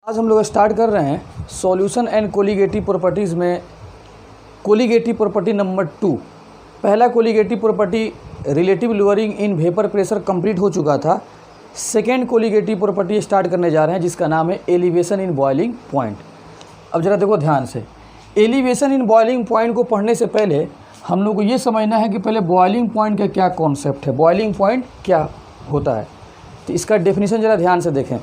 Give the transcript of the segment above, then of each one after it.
आज हम लोग स्टार्ट कर रहे हैं सॉल्यूशन एंड कोलिगेटिव प्रॉपर्टीज़ में कोलिगेटिव प्रॉपर्टी नंबर 2। पहला colligative property relative lowering in vapour pressure complete हो चुका था। सेकेंड कोलिगेटिव प्रॉपर्टी स्टार्ट करने जा रहे हैं जिसका नाम है एलिवेशन इन बॉइलिंग पॉइंट। अब ज़रा देखो ध्यान से, एलिवेशन इन बॉइलिंग पॉइंट को पढ़ने से पहले हम लोग को ये समझना है कि पहले बॉइलिंग पॉइंट का क्या कॉन्सेप्ट है, बॉइलिंग पॉइंट क्या होता है। तो इसका डेफिनेशन ज़रा ध्यान से देखें।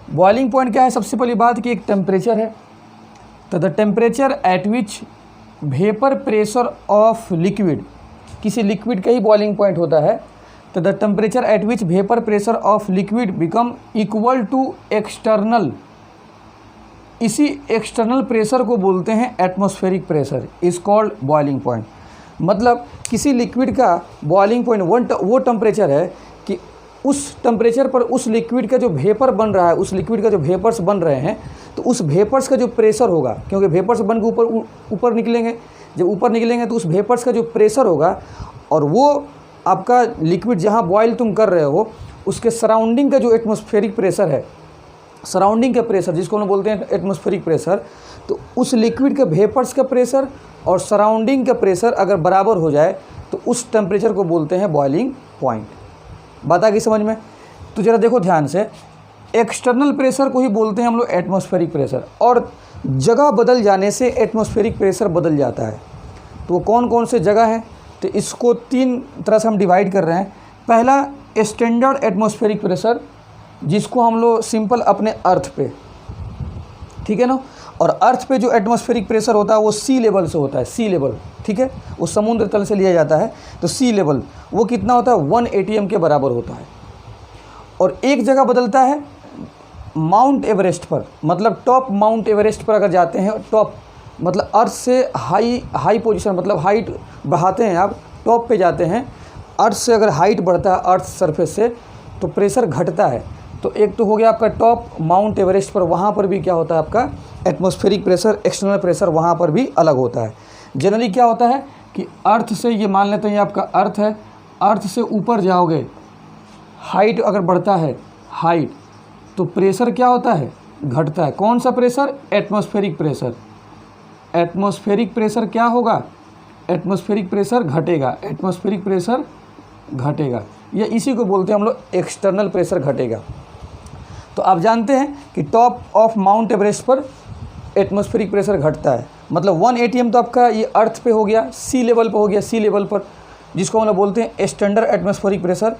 बॉइलिंग पॉइंट क्या है? सबसे पहली बात कि एक टेम्परेचर है, तो the temperature at which vapour pressure of liquid, किसी लिक्विड का ही बॉइलिंग पॉइंट होता है। तो the temperature at which vapour pressure of liquid become equal to external, इसी एक्सटर्नल प्रेशर को बोलते हैं atmospheric pressure, is called boiling point. मतलब किसी लिक्विड का बॉइलिंग पॉइंट वो टेम्परेचर है कि उस टेम्परेचर पर उस लिक्विड का जो वेपर बन रहा है, उस लिक्विड का जो वेपर्स बन रहे हैं, तो उस वेपर्स का जो प्रेशर होगा, क्योंकि वेपर्स बन के ऊपर निकलेंगे, जब ऊपर निकलेंगे तो उस वेपर्स का जो प्रेशर होगा और वो आपका लिक्विड जहाँ बॉयल तुम कर रहे हो उसके सराउंडिंग का जो एटमॉस्फेरिक प्रेशर है, सराउंडिंग का प्रेशर जिसको हम बोलते हैं एटमॉस्फेरिक प्रेशर, तो उस लिक्विड के वेपर्स का प्रेशर और सराउंडिंग का प्रेशर अगर बराबर हो जाए तो उस टेम्परेचर को बोलते हैं बॉइलिंग पॉइंट। बात आ गई समझ में? तो ज़रा देखो ध्यान से, एक्सटर्नल प्रेशर को ही बोलते हैं हम लोग एटमॉस्फेरिक प्रेशर, और जगह बदल जाने से एटमॉस्फेरिक प्रेशर बदल जाता है। तो वो कौन कौन से जगह है, तो इसको 3 तरह से हम डिवाइड कर रहे हैं। पहला स्टैंडर्ड एटमॉस्फेरिक प्रेशर, जिसको हम लोग सिंपल अपने अर्थ पे, ठीक है ना, और अर्थ पे जो एटमॉस्फेरिक प्रेशर होता है वो सी लेवल से होता है, सी लेवल, ठीक है, वो समुद्र तल से लिया जाता है। तो सी लेवल वो कितना होता है, 1 ATM के बराबर होता है। और एक जगह बदलता है माउंट एवरेस्ट पर, मतलब टॉप माउंट एवरेस्ट पर अगर जाते हैं, टॉप मतलब अर्थ से हाई पोजीशन, मतलब हाइट बढ़ाते हैं आप, टॉप पे जाते हैं, अर्थ से अगर हाइट बढ़ता है अर्थ सरफेस से तो प्रेशर घटता है। तो एक तो हो गया आपका टॉप माउंट एवरेस्ट पर, वहाँ पर भी क्या होता है आपका एटमॉस्फेरिक प्रेशर, एक्सटर्नल प्रेशर वहाँ पर भी अलग होता है। जनरली क्या होता है कि अर्थ से, ये मान लेते हैं ये आपका अर्थ है, अर्थ से ऊपर जाओगे, हाइट अगर बढ़ता है हाइट, तो प्रेशर क्या होता है, घटता है। कौन सा pressure? Atmospheric pressure. Atmospheric pressure क्या होगा, एटमॉस्फेरिक प्रेशर घटेगा, एटमॉस्फेरिक प्रेशर घटेगा, या इसी को बोलते हैं हम लोग एक्सटर्नल प्रेशर घटेगा। तो आप जानते हैं कि टॉप ऑफ माउंट एवरेस्ट पर एटमॉस्फेरिक प्रेशर घटता है, मतलब 1 ATM तो आपका ये अर्थ पे हो गया, सी लेवल पर हो गया, सी लेवल पर, जिसको हम लोग बोलते हैं स्टैंडर्ड एटमॉस्फेरिक प्रेशर।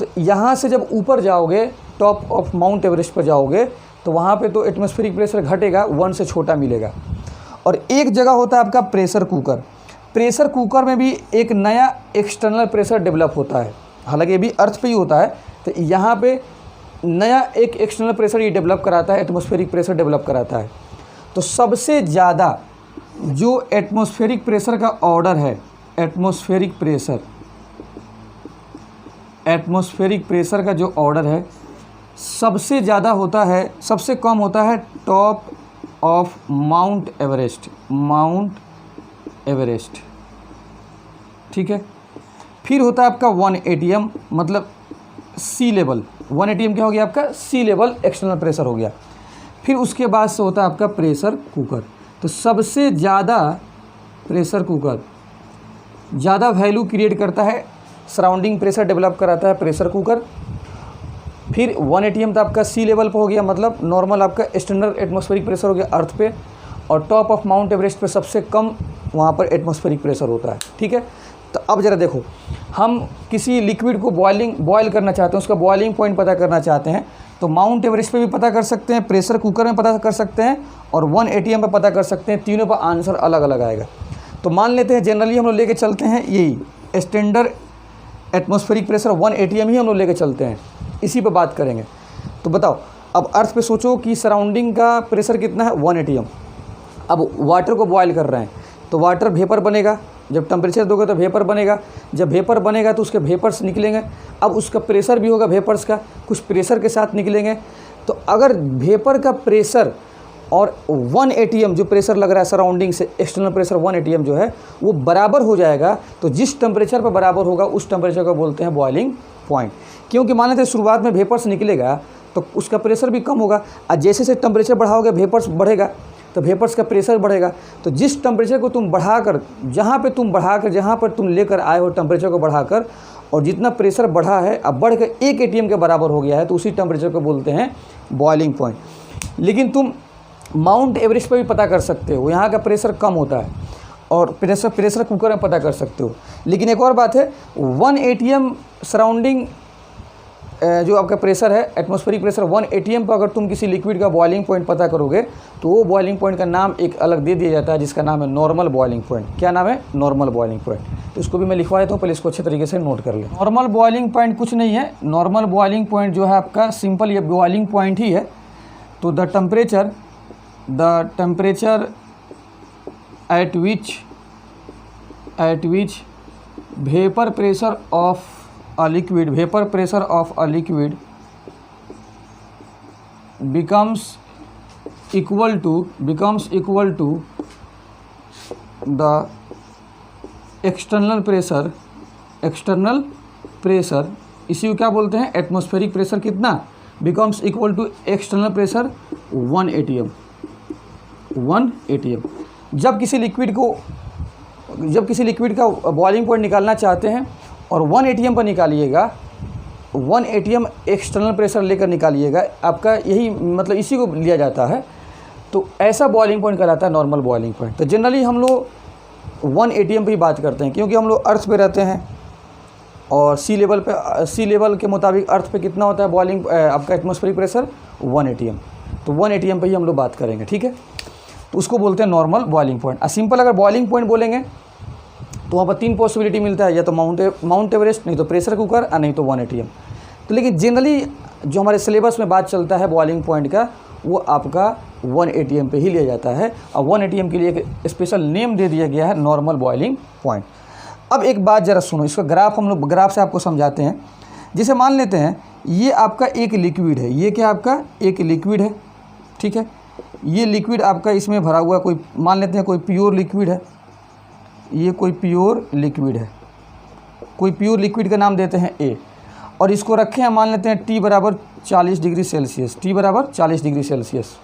तो यहाँ से जब ऊपर जाओगे, टॉप ऑफ माउंट एवरेस्ट पर जाओगे, तो वहाँ पे तो एटमॉस्फेरिक प्रेशर घटेगा, 1 से छोटा मिलेगा। और एक जगह होता है आपका प्रेशर कुकर। प्रेशर कुकर में भी एक नया एक्सटर्नल प्रेशर डेवलप होता है, हालांकि ये भी अर्थ पे ही होता है। तो यहाँ पे नया एक एक्सटर्नल प्रेशर ये डेवलप कराता है, एटमॉस्फेरिक प्रेशर डेवलप कराता है। तो सबसे ज़्यादा जो एटमॉस्फेरिक प्रेशर का ऑर्डर है, एटमॉस्फेरिक प्रेशर का जो ऑर्डर है सबसे ज़्यादा होता है, सबसे कम होता है टॉप ऑफ माउंट एवरेस्ट, ठीक है। फिर होता है आपका 1 ATM, मतलब सी लेवल, 1 ATM क्या हो गया आपका, सी लेवल एक्सटर्नल प्रेशर हो गया। फिर उसके बाद से होता है आपका प्रेशर कुकर। तो सबसे ज़्यादा प्रेशर कुकर ज़्यादा वैल्यू क्रिएट करता है, सराउंडिंग प्रेशर डेवलप कराता है प्रेशर कुकर। फिर 1 ATM तो आपका सी लेवल पर हो गया, मतलब नॉर्मल आपका स्टैंडर्ड एटमॉस्फेरिक प्रेशर हो गया अर्थ पे, और टॉप ऑफ माउंट एवरेस्ट पे सबसे कम वहाँ पर एटमॉस्फेरिक प्रेशर होता है, ठीक है। तो अब ज़रा देखो, हम किसी लिक्विड को बॉयल करना चाहते हैं, उसका बॉइलिंग पॉइंट पता करना चाहते हैं, तो माउंट एवरेस्ट पे भी पता कर सकते हैं, प्रेशर कुकर में पता कर सकते हैं, और 1 ATM पे पता कर सकते हैं। तीनों पर आंसर अलग अलग आएगा। तो मान लेते हैं जनरली हम लोग लेके चलते हैं यही स्टैंडर्ड एटमॉस्फेरिक प्रेशर 1 ATM ही हम लोग लेके चलते हैं, इसी पर बात करेंगे। तो बताओ, अब अर्थ पे सोचो कि सराउंडिंग का प्रेशर कितना है, 1 ATM। अब वाटर को बॉयल कर रहे हैं, तो वाटर वेपर बनेगा, जब टेम्परेचर दोगे तो वेपर बनेगा, जब वेपर बनेगा तो उसके वेपर्स निकलेंगे। अब उसका प्रेशर भी होगा वेपर्स का, कुछ प्रेशर के साथ निकलेंगे। तो अगर वेपर का प्रेशर और 1 ATM जो प्रेशर लग रहा है सराउंडिंग से, एक्सटर्नल प्रेशर 1 ATM जो है वो बराबर हो जाएगा, तो जिस टेम्परेचर पर बराबर होगा उस टेम्परेचर को बोलते हैं बॉइलिंग पॉइंट। क्योंकि मान लेते हैं शुरुआत में वेपर्स निकलेगा तो उसका प्रेशर भी कम होगा। और जैसे जैसे टेम्परेचर बढ़ाओगे वेपर्स बढ़ेगा, तो वेपर्स का प्रेशर बढ़ेगा। तो जिस टेम्परेचर को तुम बढ़ाकर, जहाँ पर तुम लेकर आए हो टेम्परेचर को बढ़ाकर, और जितना प्रेशर बढ़ा है अब बढ़ कर 1 ATM के बराबर हो गया है, तो उसी टेम्परेचर को बोलते हैं बॉइलिंग पॉइंट। लेकिन तुम माउंट एवरेस्ट पर भी पता कर सकते हो, यहाँ का प्रेशर कम होता है, और प्रेशर कुकर में पता कर सकते हो। लेकिन एक और बात है, 1 ATM सराउंडिंग जो आपका प्रेशर है, एटमॉस्फेरिक प्रेशर 1 ATM पर अगर तुम किसी लिक्विड का बॉइलिंग पॉइंट पता करोगे, तो वो बॉइलिंग पॉइंट का नाम एक अलग दे दिया जाता है, जिसका नाम है नॉर्मल बॉइलिंग पॉइंट। क्या नाम है? Normal boiling point. तो इसको भी मैं लिखवा देता हूँ, पहले इसको अच्छे तरीके से नोट कर ले। नॉर्मल बॉइलिंग पॉइंट कुछ नहीं है, नॉर्मल बॉइलिंग पॉइंट जो है आपका सिंपल ये बॉइलिंग पॉइंट ही है। तो the temperature at which vapor pressure of a liquid becomes equal to the external pressure, इसी को क्या बोलते हैं? एटमॉस्फेरिक प्रेशर कितना? becomes equal to external pressure 1 ATM। जब किसी लिक्विड का बॉइलिंग पॉइंट निकालना चाहते हैं और 1 ATM पर निकालिएगा, 1 ATM एक्सटर्नल प्रेशर लेकर निकालिएगा, आपका यही मतलब इसी को लिया जाता है। तो ऐसा बॉइलिंग पॉइंट कहलाता है नॉर्मल बॉइलिंग पॉइंट। तो जनरली हम लोग 1 ATM पे ही बात करते हैं, क्योंकि हम लोग अर्थ पे रहते हैं, और सी लेवल के मुताबिक अर्थ पे कितना होता है बॉइलिंग आपका एटमॉस्फेरिक प्रेशर? 1 ATM। तो 1 ATM पे ही हम लोग बात करेंगे, ठीक है। तो उसको बोलते हैं नॉर्मल बॉइलिंग पॉइंट। सिंपल अगर बॉइलिंग पॉइंट बोलेंगे तो वहाँ पर 3 पॉसिबिलिटी मिलता है, या तो माउंट एवरेस्ट, नहीं तो प्रेशर कुकर, और नहीं तो 1 ATM। तो लेकिन जनरली जो हमारे सिलेबस में बात चलता है बॉइलिंग पॉइंट का, वो आपका 1 ATM पे ही लिया जाता है, और 1 ATM के लिए एक स्पेशल नेम दे दिया गया है, नॉर्मल बॉइलिंग पॉइंट। अब एक बात ज़रा सुनो, इसका ग्राफ से आपको समझाते हैं। जैसे मान लेते हैं ये आपका एक लिक्विड है, ये क्या आपका एक लिक्विड है, ठीक है। ये लिक्विड आपका इसमें भरा हुआ कोई, मान लेते हैं कोई प्योर लिक्विड है, ये कोई प्योर लिक्विड है, कोई प्योर लिक्विड का नाम देते हैं A, और इसको रखे हैं मान लेते हैं T बराबर 40 डिग्री सेल्सियस। T बराबर 40 डिग्री सेल्सियस,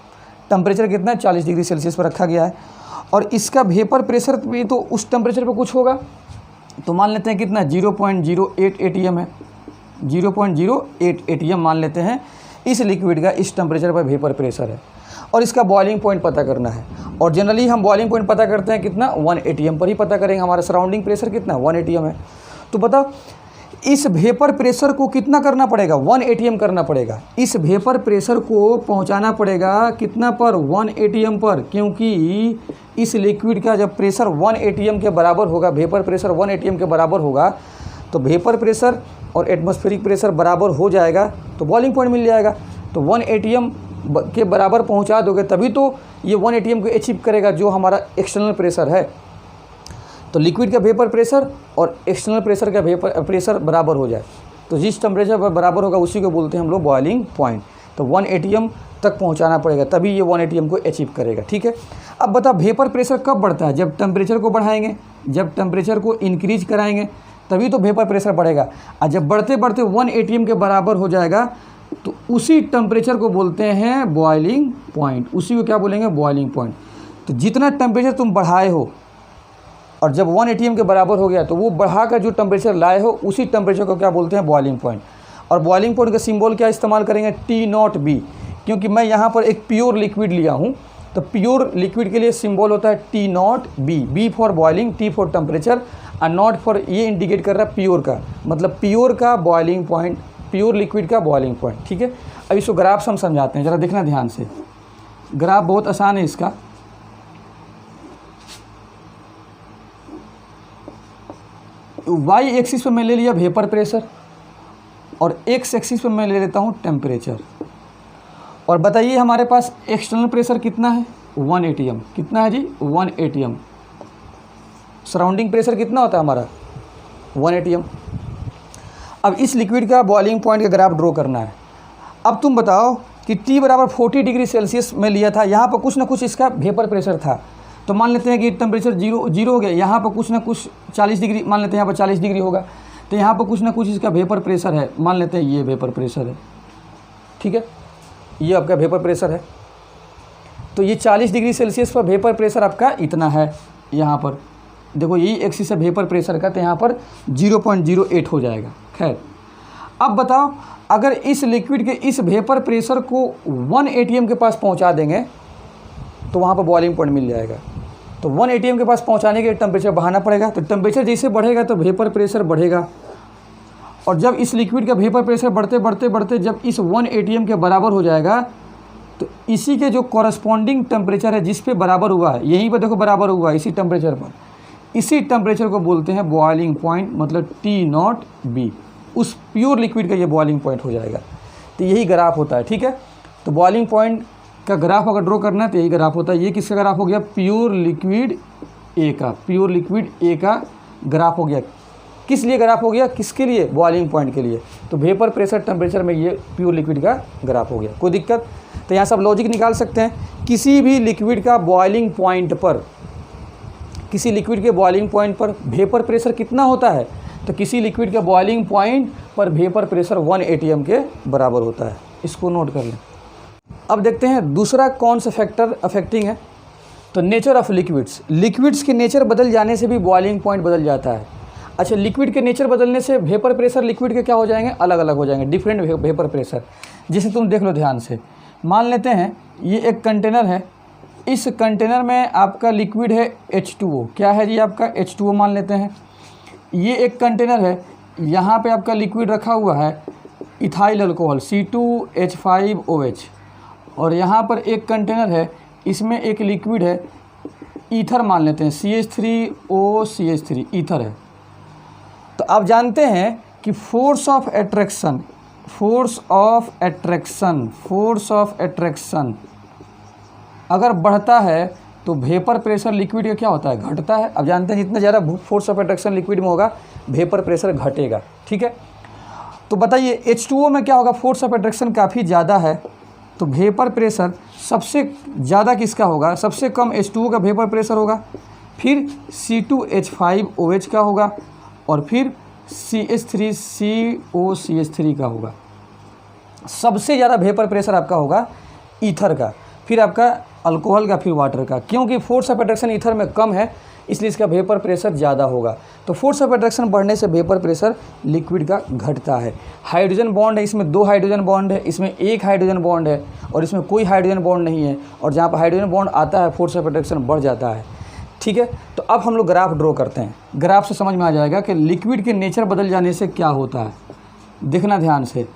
टेम्परेचर कितना है? 40 डिग्री सेल्सियस पर रखा गया है, और इसका वेपर प्रेशर भी तो उस टेम्परेचर पर कुछ होगा। तो मान लेते हैं कितना? 0.08 ATM है, 0.08 ATM मान लेते हैं इस लिक्विड का इस टेम्परेचर पर वेपर प्रेशर है, और इसका बॉइलिंग पॉइंट पता करना है। और जनरली हम बॉइलिंग पॉइंट पता करते हैं कितना? 1 ATM पर ही पता करेंगे। हमारा सराउंडिंग प्रेशर कितना? 1 ATM है। तो बताओ इस वेपर प्रेशर को कितना करना पड़ेगा? 1 ATM करना पड़ेगा। इस वेपर प्रेशर को पहुंचाना पड़ेगा कितना पर? 1 ATM पर, क्योंकि इस लिक्विड का जब प्रेशर 1 ATM के बराबर होगा, वेपर प्रेशर 1 ATM के बराबर होगा, तो वेपर प्रेशर और एटमॉस्फेरिक प्रेशर बराबर हो जाएगा, तो बॉइलिंग पॉइंट मिल जाएगा। तो 1 ATM के बराबर पहुंचा दोगे तभी तो ये 1 ATM को अचीव करेगा, जो हमारा एक्सटर्नल प्रेशर है। तो लिक्विड का वेपर प्रेशर और एक्सटर्नल प्रेशर का वेपर प्रेशर बराबर हो जाए, तो जिस टेम्परेचर पर बराबर होगा उसी को बोलते हैं हम लोग बॉइलिंग पॉइंट। तो 1 ATM तक पहुंचाना पड़ेगा, तभी ये 1 ATM को अचीव करेगा, ठीक है। अब बता वेपर प्रेशर कब बढ़ता है? जब टेम्परेचर को बढ़ाएंगे, जब टेम्परेचर को इंक्रीज कराएंगे तभी तो वेपर प्रेशर बढ़ेगा। और जब बढ़ते बढ़ते 1 ATM के बराबर हो जाएगा, तो उसी टेम्परेचर को बोलते हैं बॉइलिंग पॉइंट। उसी को क्या बोलेंगे? Boiling point. तो जितना टेम्परेचर तुम बढ़ाए हो और जब 1 ATM के बराबर हो गया, तो वो बढ़ा कर जो टेम्परेचर लाए हो उसी टेम्परेचर को क्या बोलते हैं? Boiling point. और बॉइलिंग पॉइंट का सिंबल क्या इस्तेमाल करेंगे? T0B, क्योंकि मैं यहाँ पर एक प्योर लिक्विड लिया हूँ, तो प्योर लिक्विड के लिए सिंबल होता है T0B। B for boiling, T for temperature, और नॉट फॉर, ये इंडिकेट कर रहा है प्योर का, मतलब प्योर का बॉइलिंग पॉइंट, प्योर लिक्विड का बॉइलिंग पॉइंट, ठीक है। अब इसको ग्राफ से हम समझाते हैं, ज़रा देखना ध्यान से। ग्राफ बहुत आसान है इसका। वाई एक्सिस पे मैं ले लिया वेपर प्रेशर, और एक्स एक्सिस पे मैं ले लेता हूँ टेम्परेचर। और बताइए हमारे पास एक्सटर्नल प्रेशर कितना है? 1 ATM। कितना है जी? 1 ATM। सराउंडिंग प्रेशर कितना होता है हमारा? 1 ATM। अब इस लिक्विड का बॉइलिंग पॉइंट का ग्राफ ड्रॉ करना है। अब तुम बताओ कि T बराबर 40 डिग्री सेल्सियस में लिया था, यहाँ पर कुछ ना कुछ इसका वेपर प्रेशर था, तो मान लेते हैं कि टेम्परेचर जीरो हो गया, यहाँ पर कुछ ना कुछ 40 डिग्री, मान लेते हैं यहाँ पर 40 डिग्री होगा, तो यहाँ पर कुछ ना कुछ इसका वेपर प्रेशर है, मान लेते हैं ये वेपर प्रेशर है, ठीक है। ये आपका वेपर प्रेशर है। तो ये 40 डिग्री सेल्सियस पर वेपर प्रेशर आपका इतना है। यहाँ पर देखो यही एक्सिस है वेपर प्रेशर का, तो यहाँ पर 0.08 हो जाएगा। खैर अब बताओ, अगर इस लिक्विड के इस वेपर प्रेशर को 1 atm के पास पहुँचा देंगे तो वहाँ पर बॉइलिंग पॉइंट मिल जाएगा। तो 1 atm के पास पहुँचाने के लिए टेम्परेचर बढ़ाना पड़ेगा। तो टेम्परेचर जैसे बढ़ेगा तो वेपर प्रेशर बढ़ेगा, और जब इस लिक्विड का वेपर प्रेशर बढ़ते बढ़ते बढ़ते जब इस 1 atm के बराबर हो जाएगा तो इसी के जो कॉरस्पॉन्डिंग टेम्परेचर है जिस पे बराबर हुआ है, यहीं पर देखो बराबर हुआ है इसी टेम्परेचर पर, इसी टेम्परेचर को बोलते हैं बॉइलिंग पॉइंट, मतलब T0B। उस प्योर लिक्विड का ये बॉइलिंग पॉइंट हो जाएगा। तो यही ग्राफ होता है, ठीक है। तो बॉइलिंग पॉइंट का ग्राफ अगर ड्रॉ करना है तो यही ग्राफ होता है। ये किसका ग्राफ हो गया? प्योर लिक्विड ए का, प्योर लिक्विड ए का ग्राफ हो गया। किस लिए ग्राफ हो गया? किसके लिए? बॉइलिंग पॉइंट के लिए। तो वेपर प्रेशर टेम्परेचर में ये प्योर लिक्विड का ग्राफ हो गया। कोई दिक्कत? तो यहाँ सब लॉजिक निकाल सकते हैं। किसी भी लिक्विड का बॉइलिंग पॉइंट पर, किसी लिक्विड के बॉइलिंग पॉइंट पर वेपर प्रेशर कितना होता है? तो किसी लिक्विड के बॉइलिंग पॉइंट पर वेपर प्रेशर 1 atm के बराबर होता है। इसको नोट कर लें। अब देखते हैं दूसरा कौन सा फैक्टर अफेक्टिंग है। तो नेचर ऑफ लिक्विड्स, लिक्विड्स के नेचर बदल जाने से भी बॉइलिंग पॉइंट बदल जाता है। अच्छा, लिक्विड के नेचर बदलने से वेपर प्रेशर लिक्विड के क्या हो जाएंगे? अलग अलग हो जाएंगे, डिफरेंट वेपर प्रेशर। जैसे तुम देख लो ध्यान से, मान लेते हैं ये एक कंटेनर है, इस कंटेनर में आपका लिक्विड है H2O। क्या है जी? आपका H2O मान लेते हैं। ये एक कंटेनर है, यहाँ पे आपका लिक्विड रखा हुआ है इथाइल अल्कोहल C2H5OH, और यहाँ पर एक कंटेनर है, इसमें एक लिक्विड है ईथर मान लेते हैं CH3OCH3 ईथर है। तो आप जानते हैं कि फोर्स ऑफ एट्रैक्शन अगर बढ़ता है तो वेपर प्रेशर लिक्विड का क्या होता है? घटता है। अब जानते हैं जितना ज़्यादा फोर्स ऑफ एट्रैक्शन लिक्विड में होगा वेपर प्रेशर घटेगा, ठीक है। तो बताइए H2O में क्या होगा? फोर्स ऑफ एट्रैक्शन काफ़ी ज़्यादा है, तो वेपर प्रेशर सबसे ज़्यादा किसका होगा? सबसे कम H2O का वेपर प्रेशर होगा, फिर C2H5OH का होगा, और फिर CH3COCH3 का होगा। सबसे ज़्यादा वेपर प्रेशर आपका होगा ईथर का, फिर आपका अल्कोहल का, फिर वाटर का। क्योंकि फोर्स ऑफ एट्रैक्शन ईथर में कम है इसलिए इसका वेपर प्रेशर ज़्यादा होगा। तो फोर्स ऑफ एट्रैक्शन बढ़ने से वेपर प्रेशर लिक्विड का घटता है। हाइड्रोजन बॉन्ड है, इसमें 2 हाइड्रोजन बॉन्ड है, इसमें 1 हाइड्रोजन बॉन्ड है, और इसमें कोई हाइड्रोजन बॉन्ड नहीं है, और जहाँ पर हाइड्रोजन बॉन्ड आता है फोर्स ऑफ एट्रैक्शन बढ़ जाता है, ठीक है। तो अब हम लोग ग्राफ ड्रॉ करते हैं। ग्राफ से समझ में आ जाएगा कि लिक्विड के नेचर बदल जाने से क्या होता है। देखना ध्यान से,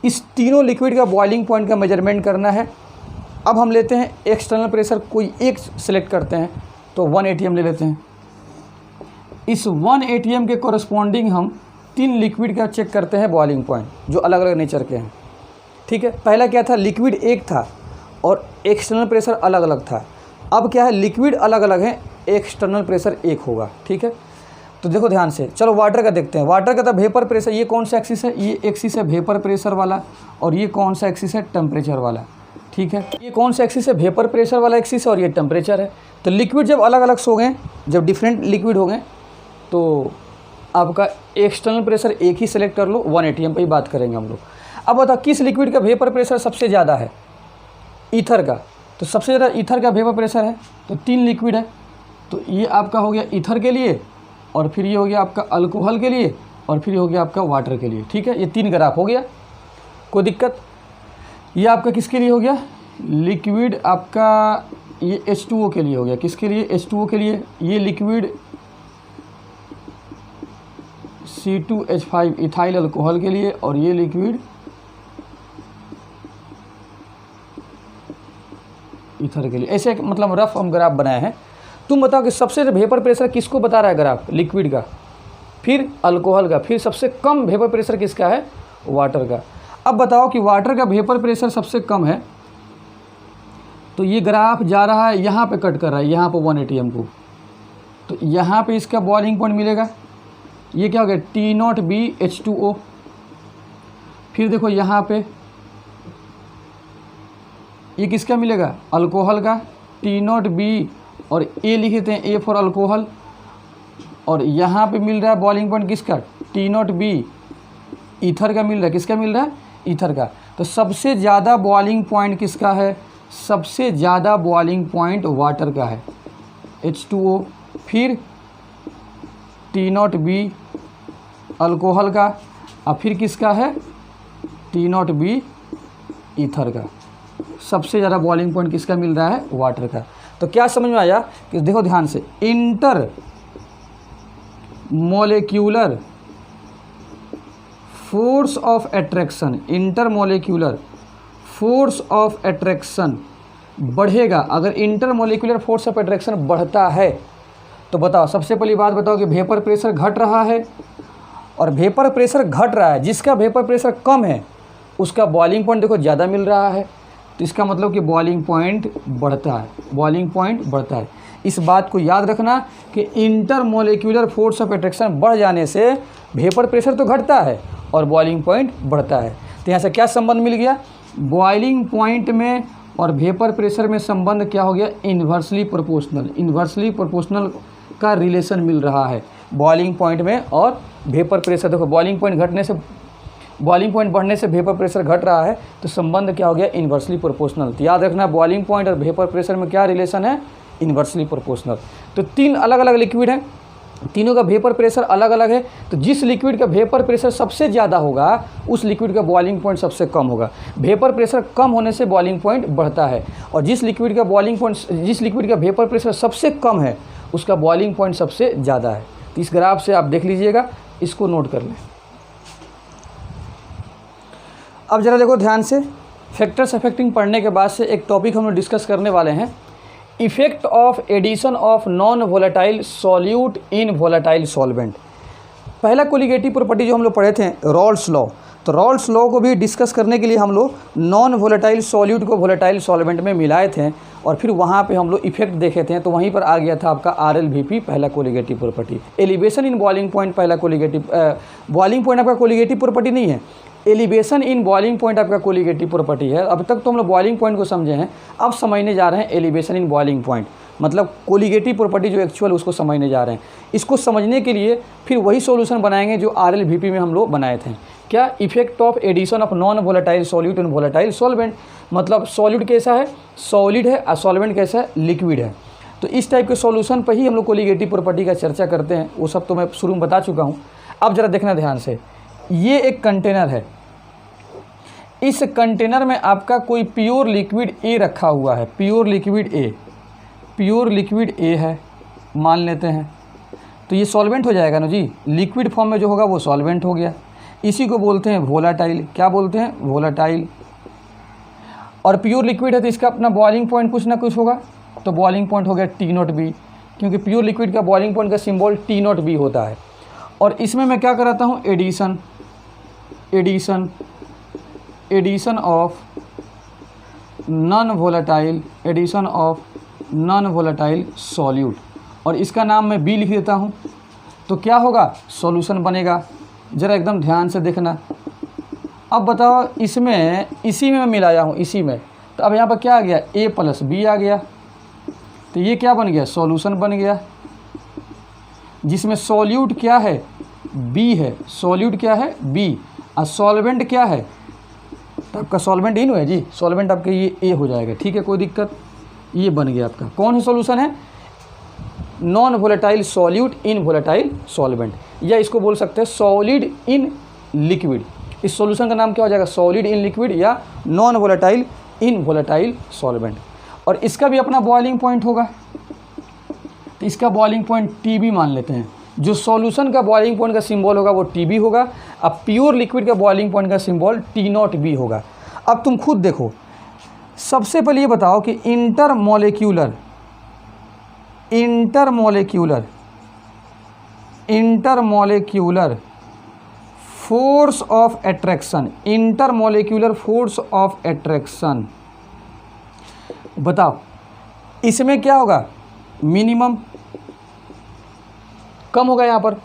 इस तीनों लिक्विड का बॉइलिंग पॉइंट का मेजरमेंट करना है। अब हम लेते हैं एक्सटर्नल प्रेशर, कोई एक सेलेक्ट करते हैं, तो 1 atm ले लेते हैं। इस 1 atm के कॉरस्पॉन्डिंग हम 3 लिक्विड का चेक करते हैं बॉइलिंग पॉइंट, जो अलग अलग नेचर के हैं, ठीक है। पहला क्या था? लिक्विड एक था और एक्सटर्नल प्रेशर अलग अलग था। अब क्या है? लिक्विड अलग अलग है, एक्सटर्नल प्रेशर एक होगा, ठीक है। तो देखो ध्यान से, चलो वाटर का देखते हैं। वाटर का था वेपर प्रेशर, ये कौन सा एक्सिस है? ये एक्सिस है वेपर प्रेशर वाला, और ये कौन सा एक्सिस है? टेम्परेचर वाला, ठीक है। ये कौन सा एक्सिस है? वेपर प्रेशर वाला एक्सिस है, और ये टेम्परेचर है। तो लिक्विड जब अलग अलग सो गए, जब डिफरेंट लिक्विड हो गए, तो आपका एक्सटर्नल प्रेशर एक ही सेलेक्ट कर लो। 1 atm पे ही बात करेंगे हम लोग। अब बताओ किस लिक्विड का वेपर प्रेशर सबसे ज़्यादा है? ईथर का। तो सबसे ज़्यादा ईथर का वेपर प्रेशर है, तो 3 लिक्विड है, तो ये आपका हो गया ईथर के लिए, और फिर ये हो गया आपका अल्कोहल के लिए, और फिर ये हो गया आपका वाटर के लिए, ठीक है। ये 3 ग्राफ हो गया, कोई दिक्कत? ये आपका किसके लिए हो गया? लिक्विड आपका ये H2O के लिए हो गया। किसके लिए? H2O के लिए। ये लिक्विड C2H5 इथाइल अल्कोहल के लिए, और ये लिक्विड ईथर के लिए। ऐसे मतलब रफ हम ग्राफ बनाए हैं। तुम बताओ कि सबसे वेपर प्रेशर किसको बता रहा है ग्राफ? लिक्विड का, फिर अल्कोहल का, फिर सबसे कम वेपर प्रेशर किसका है? वाटर का। अब बताओ कि वाटर का वेपर प्रेशर सबसे कम है, तो ये ग्राफ जा रहा है यहाँ पे, कट कर रहा है यहाँ पे 1 atm को, तो यहाँ पे इसका बॉइलिंग पॉइंट मिलेगा। ये क्या हो गया? T0B H2O। फिर देखो यहाँ पे ये किसका मिलेगा? अल्कोहल का, T0B, और A लिख देते हैं, A फॉर अल्कोहल, और यहाँ पे मिल रहा है बॉइलिंग पॉइंट किसका? T0B ईथर का मिल रहा है। किसका मिल रहा है? ईथर का। तो सबसे ज़्यादा बॉइलिंग पॉइंट किसका है? सबसे ज़्यादा बॉइलिंग पॉइंट वाटर का है, H2O। फिर T0B अल्कोहल का, और फिर किसका है? T0B ईथर का। सबसे ज़्यादा बॉइलिंग पॉइंट किसका मिल रहा है? वाटर का। तो क्या समझ में आया कि देखो ध्यान से, inter molecular force of attraction, inter molecular force of attraction बढ़ेगा। अगर inter molecular force of attraction बढ़ता है तो बताओ, सबसे पहली बात बताओ कि वेपर प्रेशर घट रहा है, और वेपर प्रेशर घट रहा है, जिसका वेपर प्रेशर कम है उसका बॉइलिंग पॉइंट देखो ज़्यादा मिल रहा है। तो इसका मतलब कि बॉइलिंग पॉइंट बढ़ता है, बॉइलिंग पॉइंट बढ़ता है। इस बात को याद रखना कि inter molecular force of attraction बढ़ जाने से वेपर प्रेशर तो घटता है और बॉइलिंग पॉइंट बढ़ता है। तो यहाँ से क्या संबंध मिल गया? बॉइलिंग पॉइंट में और वेपर प्रेशर में संबंध क्या हो गया? Inversely proportional. इन्वर्सली प्रोपोर्शनल का रिलेशन मिल रहा है बॉइलिंग पॉइंट में और वेपर प्रेशर। देखो बॉइलिंग पॉइंट घटने से, बॉइलिंग पॉइंट बढ़ने से वेपर प्रेशर घट रहा है, तो संबंध क्या हो गया? Inversely proportional. तो याद रखना बॉइलिंग पॉइंट और वेपर प्रेशर में क्या रिलेशन है? Inversely proportional. तो तीन अलग अलग लिक्विड हैं, तीनों का वेपर प्रेशर अलग अलग है। तो जिस लिक्विड का वेपर प्रेशर सबसे ज़्यादा होगा उस लिक्विड का बॉइलिंग पॉइंट सबसे कम होगा। वेपर प्रेशर कम होने से बॉइलिंग पॉइंट बढ़ता है, और जिस लिक्विड का बॉइलिंग पॉइंट, जिस लिक्विड का वेपर प्रेशर सबसे कम है उसका बॉइलिंग पॉइंट सबसे ज़्यादा है। तो इस ग्राफ से आप देख लीजिएगा, इसको नोट कर लें। अब ज़रा देखो ध्यान से, फैक्टर्स अफेक्टिंग पढ़ने के बाद से एक टॉपिक हम लोग डिस्कस करने वाले हैं, effect of addition of non volatile solute in volatile solvent. पहला कोलिगेटिव प्रॉपर्टी जो हम लोग पढ़े थे रॉल्स लॉ, तो रॉल्स लॉ को भी डिस्कस करने के लिए हम लोग नॉन वोलेटाइल सॉल्यूट को वोलेटाइल सॉल्वेंट में मिलाए थे, और फिर वहाँ पे हम लोग इफेक्ट देखे थे। तो वहीं पर आ गया था आपका RLVP, पहला colligative property. Elevation in boiling point पहला कोलिगेटिव, बॉइलिंग पॉइंट आपका कोलिगेटिव प्रॉपर्टी नहीं है, एलिवेशन इन बॉइलिंग पॉइंट आपका कोलिगेटिव प्रॉपर्टी है। अब तक तो हम लोग बॉइलिंग पॉइंट को समझे हैं, अब समझने जा रहे हैं एलिवेशन इन बॉइलिंग पॉइंट, मतलब कोलिगेटिव प्रॉपर्टी जो एक्चुअल उसको समझने जा रहे हैं। इसको समझने के लिए फिर वही सॉल्यूशन बनाएंगे जो RLVP में हम लोग बनाए थे। क्या? Effect of addition of non volatile solute in volatile solvent, मतलब सॉल्यूट कैसा है? सॉलिड है, और सॉल्वेंट कैसा है? लिक्विड है। तो इस टाइप के सॉल्यूशन पर ही हम लोग कोलिगेटिव प्रॉपर्टी का चर्चा करते हैं, वो सब तो मैं शुरू में बता चुका हूँ। अब ज़रा देखना ध्यान से, ये एक कंटेनर है, इस कंटेनर में आपका कोई प्योर लिक्विड ए रखा हुआ है, pure liquid A, pure liquid A है मान लेते हैं। तो ये सॉल्वेंट हो जाएगा ना जी, लिक्विड फॉर्म में जो होगा वो सॉल्वेंट हो गया। इसी को बोलते हैं वोलाटाइल। क्या बोलते हैं? वोलाटाइल। और प्योर लिक्विड है तो इसका अपना बॉइलिंग पॉइंट कुछ ना कुछ होगा, तो बॉइलिंग पॉइंट हो गया T0B, क्योंकि प्योर लिक्विड का बॉइलिंग पॉइंट का सिंबल T0B होता है। और इसमें मैं क्या कराता हूँ? Addition, addition, addition of non volatile, addition of non volatile solute, और इसका नाम मैं B लिख देता हूँ। तो क्या होगा? सॉल्यूशन बनेगा। ज़रा एकदम ध्यान से देखना। अब बताओ, इसमें, इसी में मैं मिलाया हूँ, इसी में, तो अब यहाँ पर क्या आ गया? A+B आ गया। तो ये क्या बन गया? सॉल्यूशन बन गया, जिसमें सॉल्यूट क्या है? B है। सॉल्यूट क्या है? B। और सॉल्वेंट क्या है? तो आपका सॉल्वेंट इन है जी, सॉल्वेंट आपके ये A हो जाएगा। ठीक है, कोई दिक्कत? ये बन गया आपका। कौन सा सॉल्यूशन है? Non volatile solute in volatile solvent, या इसको बोल सकते हैं सॉलिड इन लिक्विड। इस सॉल्यूशन का नाम क्या हो जाएगा? सॉलिड इन लिक्विड या नॉन वोलेटाइल इन वोलेटाइल सॉल्वेंट। और इसका भी अपना बॉइलिंग पॉइंट होगा, तो इसका बॉइलिंग पॉइंट TB मान लेते हैं। जो सॉल्यूशन का बॉइलिंग पॉइंट का सिंबल होगा वो TB होगा, अब प्योर लिक्विड का बॉइलिंग पॉइंट का सिंबल T0B होगा। अब तुम खुद देखो, सबसे पहले ये बताओ कि intermolecular, intermolecular, intermolecular force of attraction, intermolecular force of attraction, बताओ इसमें क्या होगा? मिनिमम, कम होगा यहाँ पर,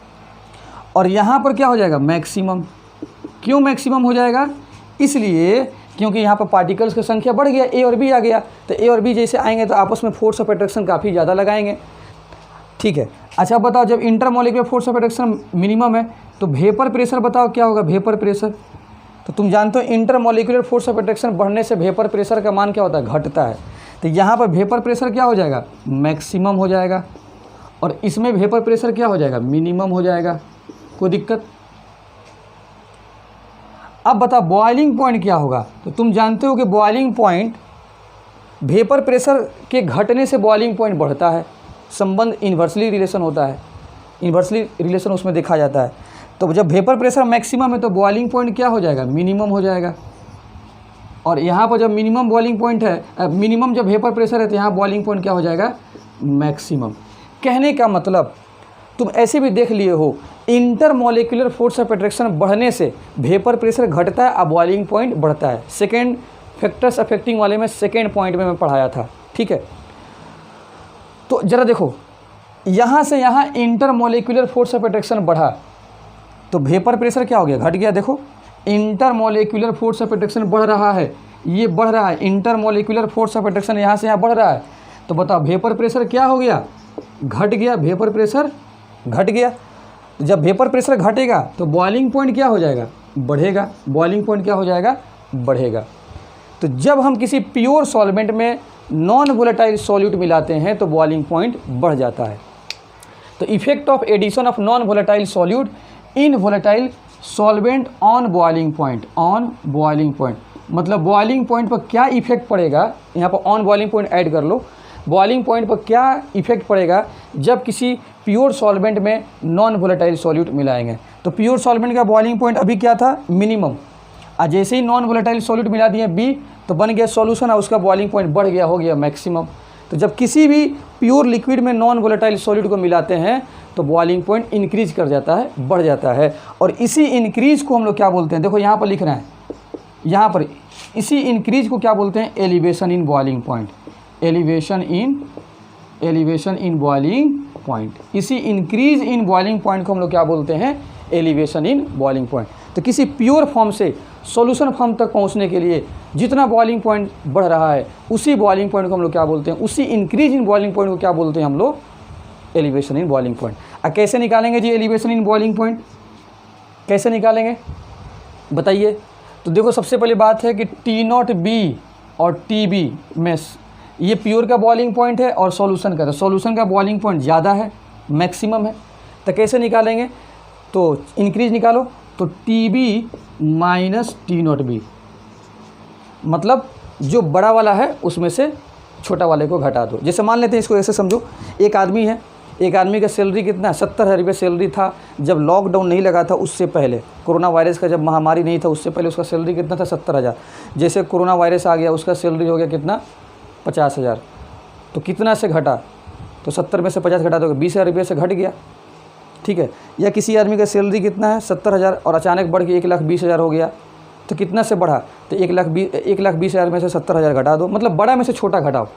और यहाँ पर क्या हो जाएगा? मैक्सिमम। क्यों मैक्सिमम हो जाएगा? इसलिए क्योंकि यहाँ पर पार्टिकल्स की संख्या बढ़ गया, A और B आ गया, तो A और B जैसे आएंगे तो आपस में फोर्स ऑफ एट्रैक्शन काफ़ी ज़्यादा लगाएंगे। ठीक है, अच्छा बताओ, जब intermolecular force of attraction minimum है तो वेपर प्रेशर बताओ क्या होगा? वेपर प्रेशर, तो तुम जानते हो inter molecular force of attraction बढ़ने से वेपर प्रेशर का मान क्या होता है, घटता है। तो यहाँ पर वेपर प्रेशर क्या हो जाएगा, मैक्सिमम हो जाएगा, और इसमें वेपर प्रेशर क्या हो जाएगा, मिनिमम हो जाएगा। कोई दिक्कत? अब बता बॉइलिंग पॉइंट क्या होगा। तो तुम जानते हो कि बॉइलिंग पॉइंट वेपर प्रेशर के घटने से बॉइलिंग पॉइंट बढ़ता है, संबंध इन्वर्सली रिलेशन होता है, इन्वर्सली रिलेशन उसमें देखा जाता है। तो जब वेपर प्रेशर मैक्सिमम है तो बॉइलिंग पॉइंट क्या हो जाएगा, मिनिमम हो जाएगा। और यहाँ पर जब मिनिमम बॉइलिंग पॉइंट है, मिनिमम जब वेपर प्रेशर है तो यहाँ बॉइलिंग पॉइंट क्या हो जाएगा, मैक्सिमम। कहने का मतलब तुम ऐसे भी देख लिए हो, inter molecular force of attraction बढ़ने से वेपर प्रेशर घटता है और बॉइलिंग पॉइंट बढ़ता है। सेकेंड फैक्टर्स अफेक्टिंग वाले में सेकेंड पॉइंट में मैं पढ़ाया था, ठीक है। तो जरा देखो, यहाँ से यहाँ inter molecular force of attraction बढ़ा तो वेपर प्रेशर क्या हो गया, घट गया। देखो inter molecular force of attraction बढ़ रहा है, ये बढ़ रहा है, inter molecular force of attraction यहाँ से यहाँ बढ़ रहा है। तो बताओ वेपर प्रेशर क्या हो गया, घट गया, वेपर प्रेशर घट गया। तो जब वेपर प्रेशर घटेगा तो बॉइलिंग पॉइंट क्या हो जाएगा, बढ़ेगा, बॉइलिंग पॉइंट क्या हो जाएगा, बढ़ेगा। तो जब हम किसी प्योर सॉल्वेंट में नॉन वोलेटाइल सॉल्यूट मिलाते हैं तो बॉइलिंग पॉइंट बढ़ जाता है। तो effect of addition of non volatile solute in volatile solvent on boiling point, on boiling point मतलब बॉइलिंग पॉइंट पर क्या इफेक्ट पड़ेगा, यहाँ पर ऑन बॉइलिंग पॉइंट ऐड कर लो। बॉइलिंग पॉइंट पर क्या इफेक्ट पड़ेगा जब किसी प्योर सॉल्वेंट में नॉन वोलेटाइल सॉल्यूट मिलाएंगे। तो प्योर सॉल्वेंट का बॉइलिंग पॉइंट अभी क्या था, मिनिमम, और जैसे ही नॉन वोलेटाइल सॉल्यूट मिला दिए बी तो बन गया सॉल्यूशन और उसका बॉइलिंग पॉइंट बढ़ गया, हो गया मैक्सिमम। तो जब किसी भी प्योर लिक्विड में नॉन वोलेटाइल सॉल्यूट को मिलाते हैं तो बॉइलिंग पॉइंट इंक्रीज कर जाता है, बढ़ जाता है। और इसी इंक्रीज को हम लोग क्या बोलते हैं, देखो यहाँ पर लिख रहे हैं, यहाँ पर इसी इंक्रीज को क्या बोलते हैं, elevation in boiling point, elevation in boiling point. इसी इंक्रीज इन बॉइलिंग पॉइंट को हम लोग क्या बोलते हैं, एलिवेशन इन बॉइलिंग पॉइंट। तो किसी प्योर फॉर्म से सॉल्यूशन फॉर्म तक पहुंचने के लिए जितना बॉइलिंग पॉइंट बढ़ रहा है उसी बॉइलिंग पॉइंट को हम लोग क्या बोलते हैं, उसी इंक्रीज इन बॉइलिंग पॉइंट को क्या बोलते हैं हम लोग, एलिवेशन इन बॉइलिंग पॉइंट। अब कैसे निकालेंगे जी एलिवेशन इन बॉइलिंग पॉइंट, कैसे निकालेंगे बताइए। तो देखो सबसे पहले बात है कि T0B और TB में ये प्योर का बॉइलिंग पॉइंट है और सॉल्यूशन का, तो सॉल्यूशन का बॉइलिंग पॉइंट ज़्यादा है, मैक्सिमम है। तो कैसे निकालेंगे, तो इंक्रीज निकालो, तो TB माइनस T0B, मतलब जो बड़ा वाला है उसमें से छोटा वाले को घटा दो। जैसे मान लेते हैं, इसको ऐसे समझो, एक आदमी है, एक आदमी का सैलरी कितना है, 70,000 रुपये सैलरी था जब लॉकडाउन नहीं लगा था, उससे पहले कोरोना वायरस का जब महामारी नहीं था उससे पहले उसका सैलरी कितना था, 70,000। जैसे कोरोना वायरस आ गया उसका सैलरी हो गया कितना, 50,000। तो कितना से घटा, तो 70 में से 50 घटा दोगे, 20,000 रुपये से घट गया, ठीक है। या किसी आदमी का सैलरी कितना है 70,000 और अचानक बढ़ के 1,20,000 हो गया, तो कितना से बढ़ा, तो 1,20,000 में से 70,000 घटा दो, मतलब बड़ा में से छोटा घटाओ।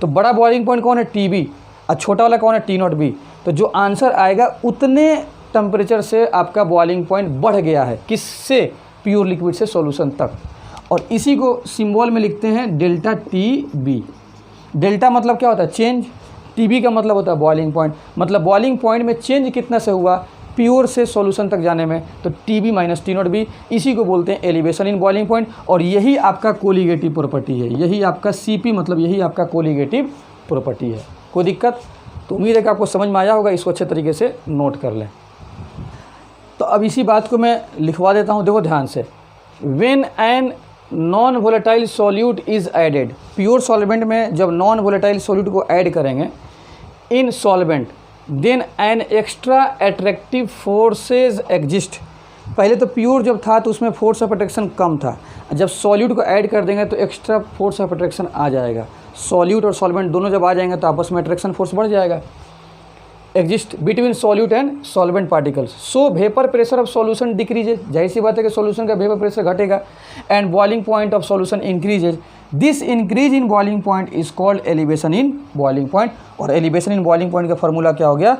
तो बड़ा बॉइलिंग पॉइंट कौन है, TB, और छोटा वाला कौन है, T0B। तो जो आंसर आएगा उतने टेम्परेचर से आपका बॉइलिंग पॉइंट बढ़ गया है, किससे, प्योर लिक्विड से सॉल्यूशन तक। और इसी को सिंबल में लिखते हैं डेल्टा TB। डेल्टा मतलब क्या होता है, चेंज, TB का मतलब होता है बॉइलिंग पॉइंट, मतलब बॉइलिंग पॉइंट में चेंज कितना से हुआ प्योर से सॉल्यूशन तक जाने में, तो TB माइनस T0B, इसी को बोलते हैं एलिवेशन इन बॉइलिंग पॉइंट। और यही आपका कोलिगेटिव प्रॉपर्टी है, यही आपका CP मतलब यही आपका कोलिगेटिव प्रॉपर्टी है। कोई दिक्कत? तो उम्मीद है कि आपको समझ में आया होगा, इसको अच्छे तरीके से नोट कर लें। तो अब इसी बात को मैं लिखवा देता हूँ, देखो ध्यान से। When an non volatile solute is added, pure solvent में जब नॉन वोलेटाइल सॉल्यूट को ऐड करेंगे in solvent, then an extra attractive forces exist. पहले तो प्योर जब था तो उसमें फोर्स ऑफ अट्रैक्शन कम था, जब सॉल्यूट को ऐड कर देंगे तो एक्स्ट्रा फोर्स ऑफ अट्रैक्शन आ जाएगा। सॉल्यूट और सॉल्वेंट दोनों जब आ जाएंगे तो आपस में अट्रैक्शन फोर्स बढ़ जाएगा, exist between solute and solvent particles. So vapour pressure of solution decreases, जाहिर सी बात है कि सॉल्यूशन का वेपर प्रेशर घटेगा, and boiling point of solution increases. This increase in boiling point is called elevation in boiling point. और elevation in boiling point का formula क्या हो गया,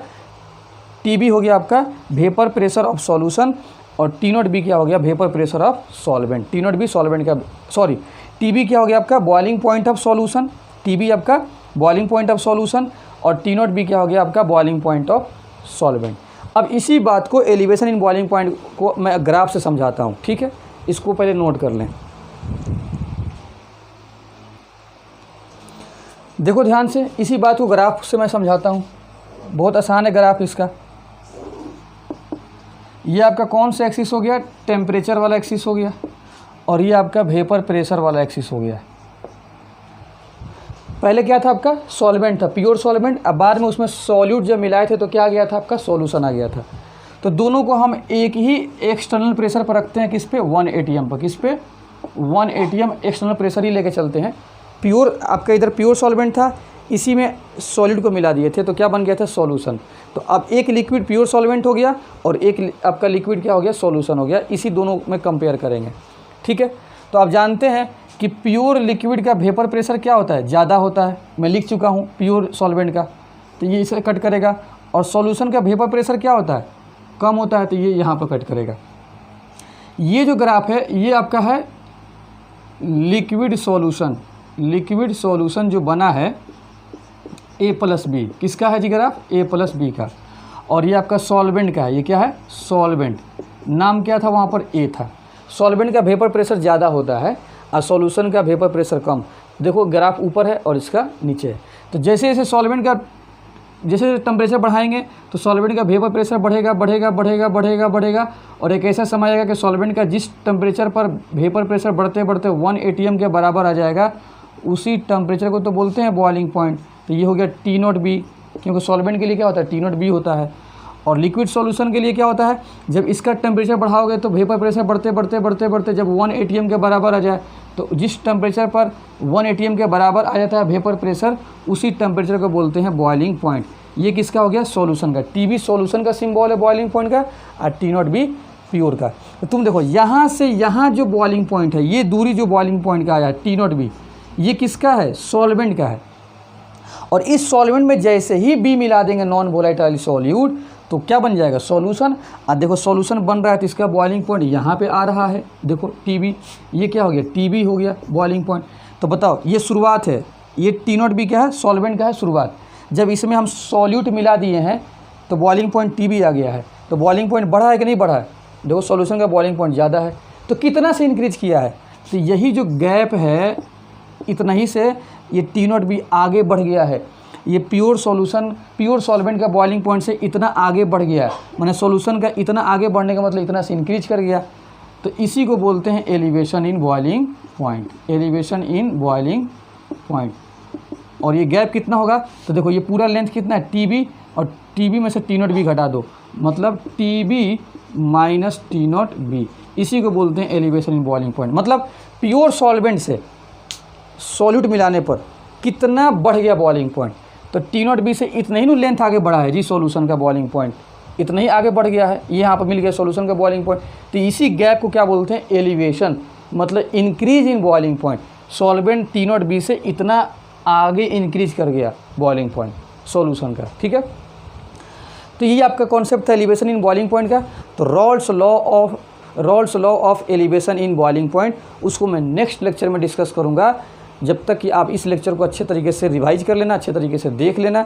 TB हो गया आपका वेपर प्रेशर ऑफ सॉल्यूशन, और T0B क्या हो गया, vapour pressure of solvent. T0B solvent का, सॉरी, TB क्या हो गया आपका boiling point of solution, TB आपका बॉइलिंग पॉइंट ऑफ सॉल्यूशन, और T0B क्या हो गया आपका बॉइलिंग पॉइंट ऑफ सॉल्वेंट। अब इसी बात को एलिवेशन इन बॉइलिंग पॉइंट को मैं ग्राफ से समझाता हूँ, ठीक है। इसको पहले नोट कर लें। देखो ध्यान से, इसी बात को ग्राफ से मैं समझाता हूँ, बहुत आसान है ग्राफ इसका। ये आपका कौन सा एक्सिस हो गया, टेम्परेचर वाला एक्सिस हो गया, और ये आपका वेपर प्रेशर वाला एक्सिस हो गया। पहले क्या था आपका, सॉल्वेंट था, प्योर सॉल्वेंट। अब बाद में उसमें सॉल्यूट जब मिलाए थे तो क्या गया था आपका, सॉल्यूशन आ गया था। तो दोनों को हम एक ही एक्सटर्नल प्रेशर पर रखते हैं, किस पे, 1 atm पर। किस पे, 1 atm एक्सटर्नल प्रेशर ही लेके चलते हैं। प्योर आपका इधर प्योर सॉल्वेंट था, इसी में सॉलिड को मिला दिए थे तो क्या बन गया था, सॉल्यूशन। तो अब एक लिक्विड प्योर सॉल्वेंट हो गया और एक आपका लिक्विड क्या हो गया, सॉल्यूशन हो गया। इसी दोनों में कंपेयर करेंगे, ठीक है। तो आप जानते हैं कि प्योर लिक्विड का वेपर प्रेशर क्या होता है, ज़्यादा होता है। मैं लिख चुका हूँ प्योर सॉल्वेंट का, तो ये इसे कट करेगा। और सॉल्यूशन का वेपर प्रेशर क्या होता है, कम होता है, तो ये यहाँ पर कट करेगा। ये जो ग्राफ है ये आपका है लिक्विड सॉल्यूशन। लिक्विड सॉल्यूशन जो बना है A+B, किसका है जी ग्राफ, A+B का। और ये आपका सॉल्वेंट का है, ये क्या है, सॉल्वेंट। नाम क्या था वहाँ पर, A था। सॉल्वेंट का वेपर प्रेशर ज़्यादा होता है और सॉल्यूशन का वेपर प्रेशर कम। देखो ग्राफ ऊपर है और इसका नीचे है। तो जैसे जैसे सॉल्वेंट का जैसे टेम्परेचर बढ़ाएंगे तो सॉल्वेंट का वेपर प्रेशर बढ़ेगा बढ़ेगा बढ़ेगा बढ़ेगा बढ़ेगा, और एक ऐसा समय आएगा कि सॉल्वेंट का जिस टेम्परेचर पर वेपर प्रेशर बढ़ते बढ़ते 1 atm के बराबर आ जाएगा, उसी टेम्परेचर को तो बोलते हैं बॉइलिंग पॉइंट। तो ये हो गया T0B, क्योंकि सॉल्वेंट के लिए क्या होता है, T0B होता है। और लिक्विड सॉल्यूशन के लिए क्या होता है, जब इसका टेम्परेचर बढ़ाओगे तो वेपर प्रेशर बढ़ते बढ़ते बढ़ते बढ़ते जब 1 atm के बराबर आ जाए, तो जिस टेम्परेचर पर 1 atm के बराबर आ जाता है वेपर प्रेशर, उसी टेम्परेचर को बोलते हैं बॉइलिंग पॉइंट। ये किसका हो गया, सॉल्यूशन का। TB सॉल्यूशन का सिंबल है बॉइलिंग पॉइंट का, और T0B प्योर का। तो तुम देखो यहाँ से यहाँ जो बॉइलिंग पॉइंट है, ये दूरी जो बॉइलिंग पॉइंट का आया है T0B, ये किसका है, सॉल्वेंट का है। और इस सॉल्वेंट में जैसे ही B मिला देंगे, नॉन वोलेटाइल सॉल्यूट, तो क्या बन जाएगा, सॉल्यूशन। और देखो सॉल्यूशन बन रहा है तो इसका बॉइलिंग पॉइंट यहाँ पे आ रहा है, देखो TB, ये क्या हो गया, TB हो गया बॉइलिंग पॉइंट। तो बताओ ये शुरुआत है, ये T0B क्या है, सॉल्वेंट का है शुरुआत। जब इसमें हम सॉल्यूट मिला दिए हैं तो बॉइलिंग पॉइंट TB आ गया है। तो बॉइलिंग पॉइंट बढ़ा है कि नहीं बढ़ा है, देखो सॉल्यूशन का बॉइलिंग पॉइंट ज़्यादा है। तो कितना से इंक्रीज किया है, तो यही जो गैप है इतना ही से ये T0B आगे बढ़ गया है। ये प्योर सॉल्यूशन, प्योर सॉल्वेंट का बॉइलिंग पॉइंट से इतना आगे बढ़ गया है, माने सॉल्यूशन का इतना आगे बढ़ने का मतलब इतना से इंक्रीज कर गया। तो इसी को बोलते हैं elevation in boiling point, elevation in boiling point. और ये गैप कितना होगा, तो देखो ये पूरा लेंथ कितना है, TB, और TB में से T0B घटा दो, मतलब TB माइनस T0B। इसी को बोलते हैं एलिवेशन इन बॉइलिंग पॉइंट। मतलब प्योर सॉल्वेंट से सॉल्यूट मिलाने पर कितना बढ़ गया बॉइलिंग पॉइंट। तो T0B से इतना ही लेंथ आगे बढ़ा है जी, सॉल्यूशन का बॉइलिंग पॉइंट इतना ही आगे बढ़ गया है, ये यहाँ पर मिल गया सॉल्यूशन का बॉइलिंग पॉइंट। तो इसी गैप को क्या बोलते हैं, एलिवेशन, मतलब increase in boiling point. Solvent T0B से इतना आगे इंक्रीज कर गया बॉइलिंग पॉइंट सॉल्यूशन का, ठीक है। तो यही आपका कॉन्सेप्ट था एलिवेशन इन बॉइलिंग पॉइंट का। तो Raoult's law of elevation in boiling point, उसको मैं नेक्स्ट लेक्चर में डिस्कस करूँगा। जब तक कि आप इस लेक्चर को अच्छे तरीके से रिवाइज कर लेना, अच्छे तरीके से देख लेना,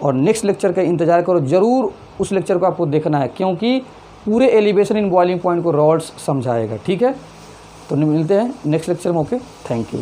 और नेक्स्ट लेक्चर का इंतज़ार करो, ज़रूर उस लेक्चर को आपको देखना है, क्योंकि पूरे एलिवेशन इन बॉइलिंग पॉइंट को रॉल्स समझाएगा, ठीक है। तो मिलते हैं नेक्स्ट लेक्चर में, ओके, थैंक यू।